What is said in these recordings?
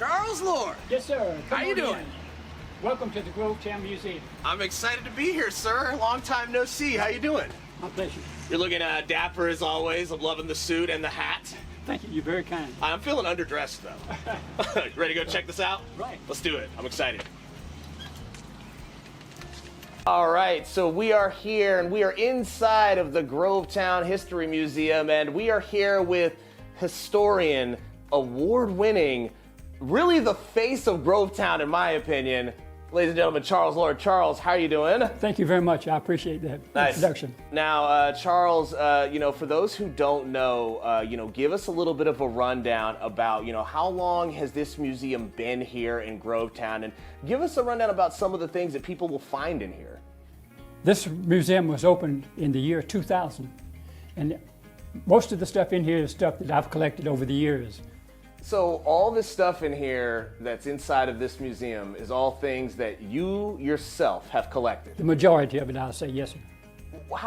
Charles Lord. Yes, sir. Come How you on doing? in. Welcome to the Grovetown Museum. I'm excited to be here, sir. Long time no see. How you doing? My pleasure. You're looking dapper as always. I'm loving the suit and the hat. Thank you. You're very kind. I'm feeling underdressed though. Ready to go check this out? Right. Let's do it. I'm excited. All right, so we are here and we are inside of the Grovetown History Museum, and we are here with historian, award-winning, really the face of Grovetown in my opinion, ladies and gentlemen, Charles Lord. Charles, how are you doing? Thank you very much. I appreciate that introduction. Now, Charles, for those who don't know, give us a little bit of a rundown about, how long has this museum been here in Grovetown, and give us a rundown about some of the things that people will find in here. This museum was opened in the year 2000, and most of the stuff in here is stuff that I've collected over the years. So all this stuff in here that's inside of this museum is all things that you yourself have collected? The majority of it, I'll say, yes, sir. What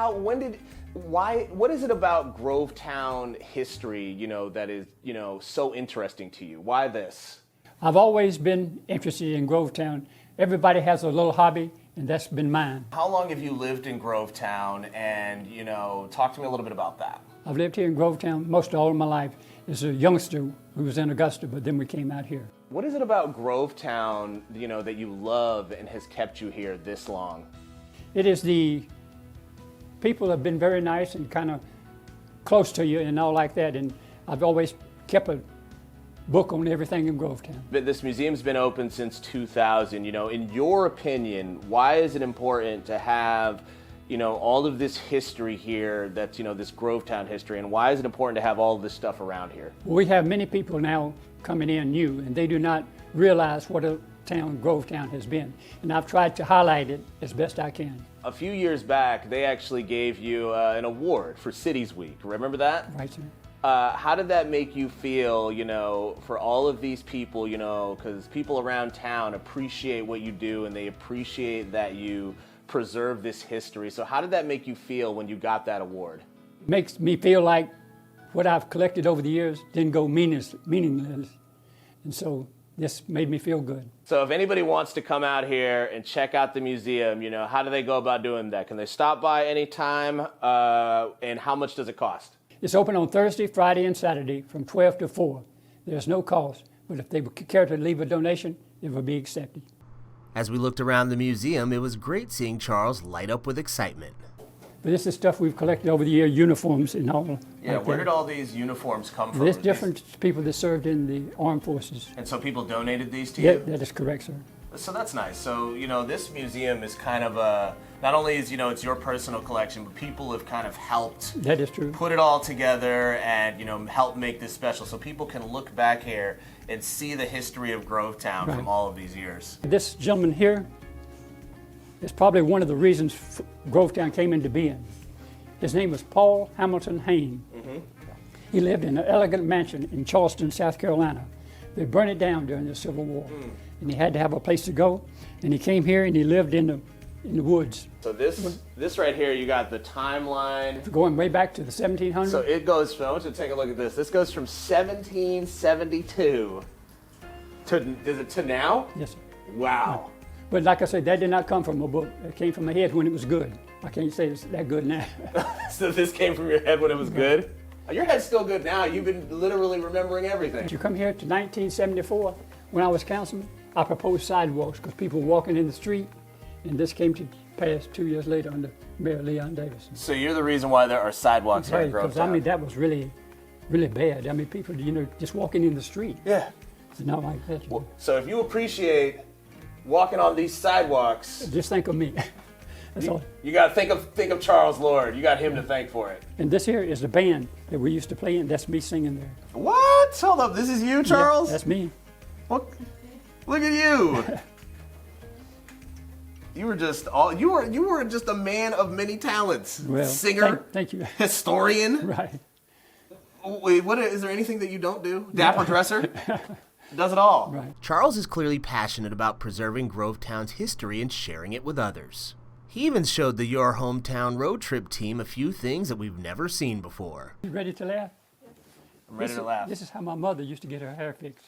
is it about Grovetown history, that is, so interesting to you? Why this? I've always been interested in Grovetown. Everybody has a little hobby, and that's been mine. How long have you lived in Grovetown, and, talk to me a little bit about that. I've lived here in Grovetown most all of my life. As a youngster who was in Augusta, but then we came out here. What is it about Grovetown, that you love and has kept you here this long? It is the people have been very nice and kind of close to you and all like that, and I've always kept a book on everything in Grovetown. But this museum's been open since 2000. In your opinion, why is it important to have all of this history here that's, this Grovetown history, and why is it important to have all of this stuff around here? We have many people now coming in new, and they do not realize what a town Grovetown has been. And I've tried to highlight it as best I can. A few years back, they actually gave you an award for Cities Week. Remember that? Right, sir. How did that make you feel, for all of these people, because people around town appreciate what you do and they appreciate that you preserve this history. So how did that make you feel when you got that award? It makes me feel like what I've collected over the years didn't go meaningless. And so this made me feel good. So if anybody wants to come out here and check out the museum, how do they go about doing that? Can they stop by anytime? And how much does it cost? It's open on Thursday, Friday, and Saturday from 12 to 4. There's no cost, but if they would care to leave a donation, it will be accepted. As we looked around the museum, it was great seeing Charles light up with excitement. But this is stuff we've collected over the year, uniforms and all. Yeah, like where that. did all these uniforms come from? There's different people that served in the armed forces. And so people donated these to Yeah, you? that is correct, sir. So that's nice. So, this museum is kind of not only is, it's your personal collection, but people have kind of helped That is true. put it all together and, help make this special so people can look back here and see the history of Grovetown from all of these years. This gentleman here is probably one of the reasons Grovetown came into being. His name was Paul Hamilton Hayne. Mm-hmm. He lived in an elegant mansion in Charleston, South Carolina. They burned it down during the Civil War, and he had to have a place to go. And he came here and he lived in the woods. So this right here, you got the timeline. Going way back to the 1700s. So it goes from, I want you to take a look at this. This goes from 1772 to now? Yes, sir. Wow. But like I said, that did not come from a book. It came from my head when it was good. I can't say it's that good now. So this came from your head when it was good? Your head's still good now. You've been literally remembering everything. You come here to 1974, when I was councilman, I proposed sidewalks because people were walking in the street, and this came to pass 2 years later under Mayor Leon Davis. So you're the reason why there are sidewalks here in Grovetown? Because that was really, really bad. People, just walking in the street. Yeah. It's not like that. So if you appreciate walking on these sidewalks, just think of me. That's all. You got to think of Charles Lord. You got him to thank for it. And this here is the band that we used to play in. That's me singing there. What? Hold up. This is you, Charles? Yeah, that's me. What? Look at you. You were just a man of many talents. Well, singer, thank you. historian. Right. Wait, is there anything that you don't do? Dapper dresser? Does it all. Right. Charles is clearly passionate about preserving Grovetown's history and sharing it with others. He even showed the Your Hometown road trip team a few things that we've never seen before. You ready to laugh? I'm ready to laugh. This is how my mother used to get her hair fixed.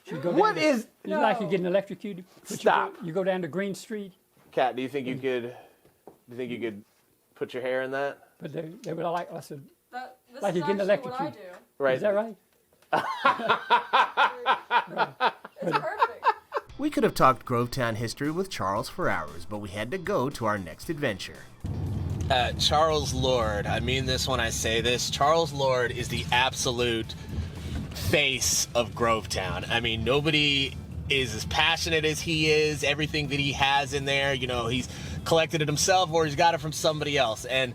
You go What down is? You like you're getting electrocuted. But Stop. You go down to Green Street, Kat, do you think you could put your hair in that? but they would like, I said, This like is you're getting actually what I electrocuted. do. Right. Is that right? It's perfect. We could have talked Grovetown history with Charles for hours, but we had to go to our next adventure. Charles Lord, I mean this when I say this, Charles Lord is the absolute face of Grovetown. I mean, nobody is as passionate as he is. Everything that he has in there, you know, he's collected it himself or he's got it from somebody else. And,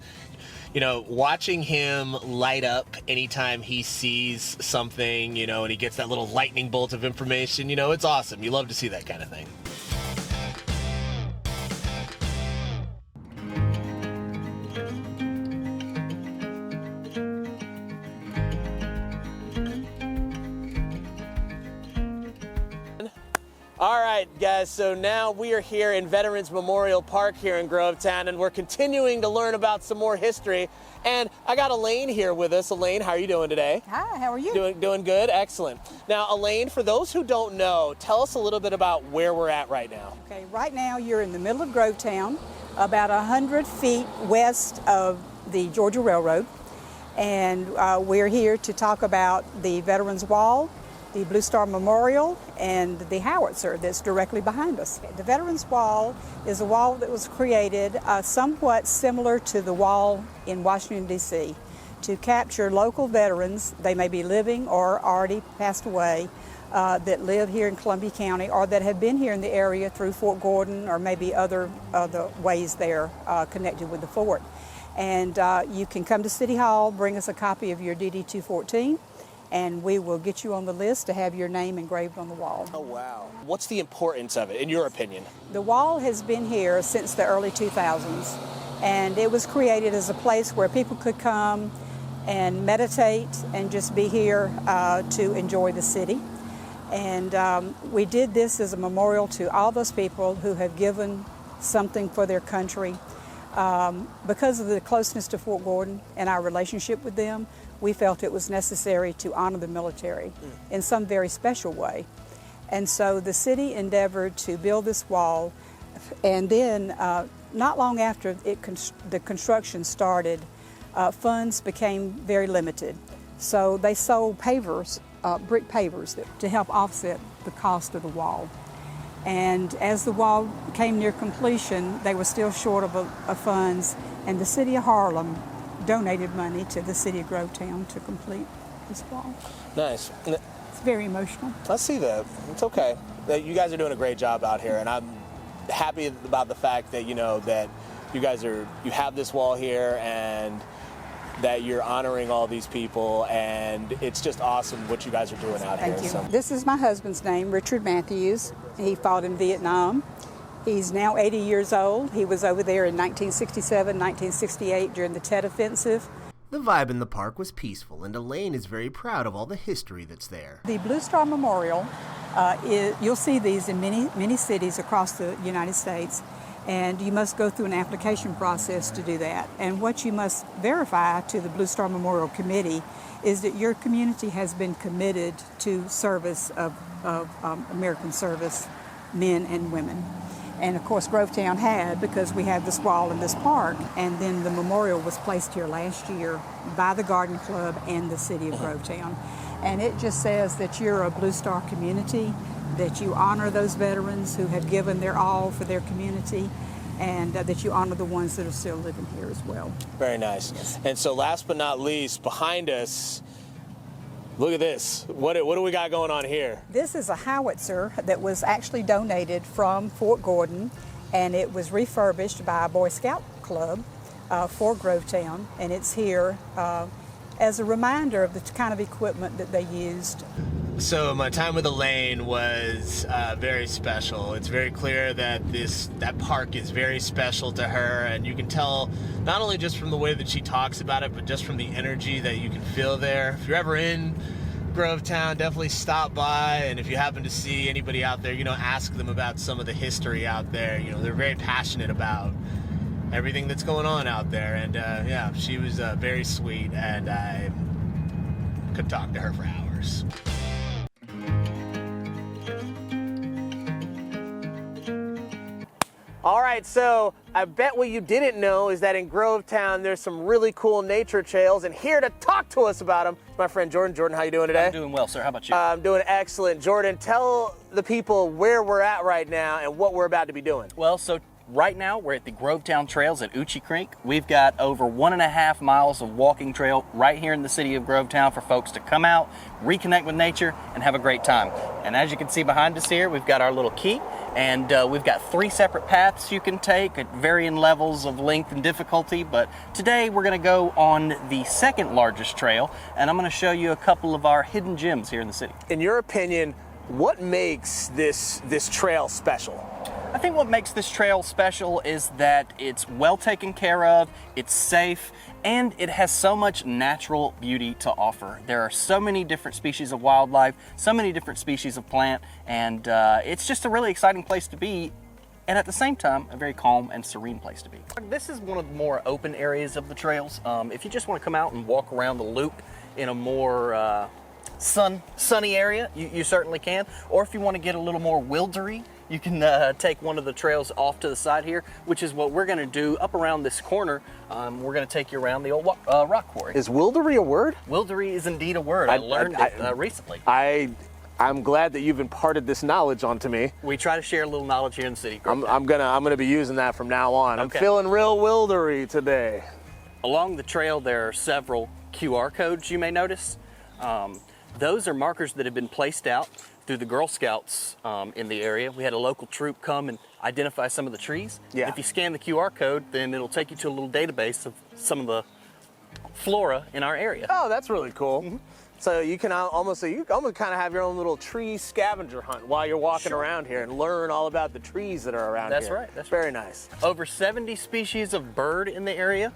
you know, watching him light up anytime he sees something, you know, and he gets that little lightning bolt of information, you know, it's awesome. You love to see that kind of thing. All right, guys, so now we are here in Veterans Memorial Park here in Grovetown, and we're continuing to learn about some more history. And I got Elaine here with us. Elaine, how are you doing today? Hi, how are you? Doing good? Excellent. Now, Elaine, for those who don't know, tell us a little bit about where we're at right now. Okay, right now you're in the middle of Grovetown, about 100 feet west of the Georgia Railroad. And we're here to talk about the Veterans Wall, the Blue Star Memorial, and the howitzer that's directly behind us. The Veterans Wall is a wall that was created somewhat similar to the wall in Washington, D.C. to capture local veterans, they may be living or already passed away, that live here in Columbia County or that have been here in the area through Fort Gordon or maybe other ways there connected with the fort. And you can come to City Hall, bring us a copy of your DD-214, and we will get you on the list to have your name engraved on the wall. Oh, wow. What's the importance of it, in your opinion? The wall has been here since the early 2000s, and it was created as a place where people could come and meditate and just be here to enjoy the city. And we did this as a memorial to all those people who have given something for their country. Because of the closeness to Fort Gordon and our relationship with them, we felt it was necessary to honor the military in some very special way. And so the city endeavored to build this wall, and then not long after the construction started, funds became very limited. So they sold pavers, brick pavers, to help offset the cost of the wall. And as the wall came near completion, they were still short of funds, and the city of Harlem donated money to the city of Grovetown to complete this wall. Nice. It's very emotional. I see that. It's okay. You guys are doing a great job out here, and I'm happy about the fact that, you know, that you have this wall here and that you're honoring all these people, and it's just awesome what you guys are doing out here. Thank you. So. This is my husband's name, Richard Matthews. He fought in Vietnam. He's now 80 years old. He was over there in 1967, 1968 during the Tet Offensive. The vibe in the park was peaceful, and Elaine is very proud of all the history that's there. The Blue Star Memorial, you'll see these in many cities across the United States, and you must go through an application process to do that. And what you must verify to the Blue Star Memorial Committee is that your community has been committed to service of American service, men and women. And of course Grovetown had, because we have this wall in this park, and then the memorial was placed here last year by the Garden Club and the city of Grovetown. And it just says that you're a Blue Star community, that you honor those veterans who have given their all for their community, and that you honor the ones that are still living here as well. Very nice. Yes. And so last but not least, behind us, look at this. What do we got going on here? This is a howitzer that was actually donated from Fort Gordon, and it was refurbished by a Boy Scout club for Grovetown, and it's here as a reminder of the kind of equipment that they used. So my time with Elaine was very special. It's very clear that that park is very special to her, and you can tell not only just from the way that she talks about it, but just from the energy that you can feel there. If you're ever in Grovetown, definitely stop by, and if you happen to see anybody out there, you know, ask them about some of the history out there. You know, they're very passionate about everything that's going on out there, and yeah, she was very sweet, and I could talk to her for hours. right, so I bet what you didn't know is that in Grovetown there's some really cool nature trails, and here to talk to us about them, my friend Jordan. Jordan, how you doing today? I'm doing well, sir. How about you? I'm doing excellent. Jordan, tell the people where we're at right now and what we're about to be doing. Well, so right now we're at the Grovetown Trails at Uchi Creek. We've got over 1.5 miles of walking trail right here in the city of Grovetown for folks to come out, reconnect with nature, and have a great time. And as you can see behind us here, we've got our little key, and we've got 3 separate paths you can take at varying levels of length and difficulty. But today we're going to go on the second largest trail, and I'm going to show you a couple of our hidden gems here in the city. In your opinion, what makes this trail special? I think what makes this trail special is that it's well taken care of, it's safe, and it has so much natural beauty to offer. There are so many different species of wildlife, so many different species of plant, and it's just a really exciting place to be, and at the same time, a very calm and serene place to be. This is one of the more open areas of the trails. If you just want to come out and walk around the loop in a more sunny area, you certainly can. Or if you want to get a little more wildery, you can take one of the trails off to the side here, which is what we're going to do up around this corner. We're going to take you around the old rock quarry. Is wildery a word? Wildery is indeed a word. I learned it recently. I'm glad that you've imparted this knowledge onto me. We try to share a little knowledge here in the city. I'm gonna be using that from now on. Okay. I'm feeling real wildery today. Along the trail, there are several QR codes you may notice. Those are markers that have been placed out through the Girl Scouts in the area. We had a local troop come and identify some of the trees. Yeah. If you scan the QR code, then it'll take you to a little database of some of the flora in our area. Oh, that's really cool. Mm-hmm. So you can almost kind of have your own little tree scavenger hunt while you're walking around here and learn all about the trees that are around here. That's right. That's very nice. Over 70 species of bird in the area,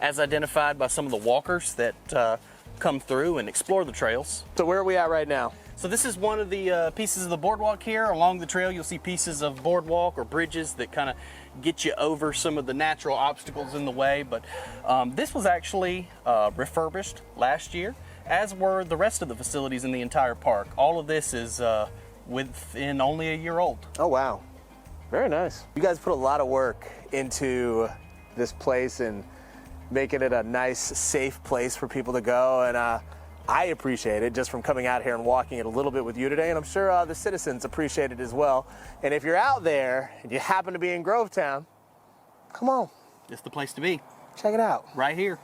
as identified by some of the walkers that come through and explore the trails. So where are we at right now? So this is one of the pieces of the boardwalk here. Along the trail, you'll see pieces of boardwalk or bridges that kind of get you over some of the natural obstacles in the way. But this was actually refurbished last year, as were the rest of the facilities in the entire park. All of this is within only a year old. Oh, wow. Very nice. You guys put a lot of work into this place and making it a nice, safe place for people to go. And I appreciate it just from coming out here and walking it a little bit with you today, and I'm sure the citizens appreciate it as well. And if you're out there and you happen to be in Grovetown, come on. It's the place to be. Check it out. Right here.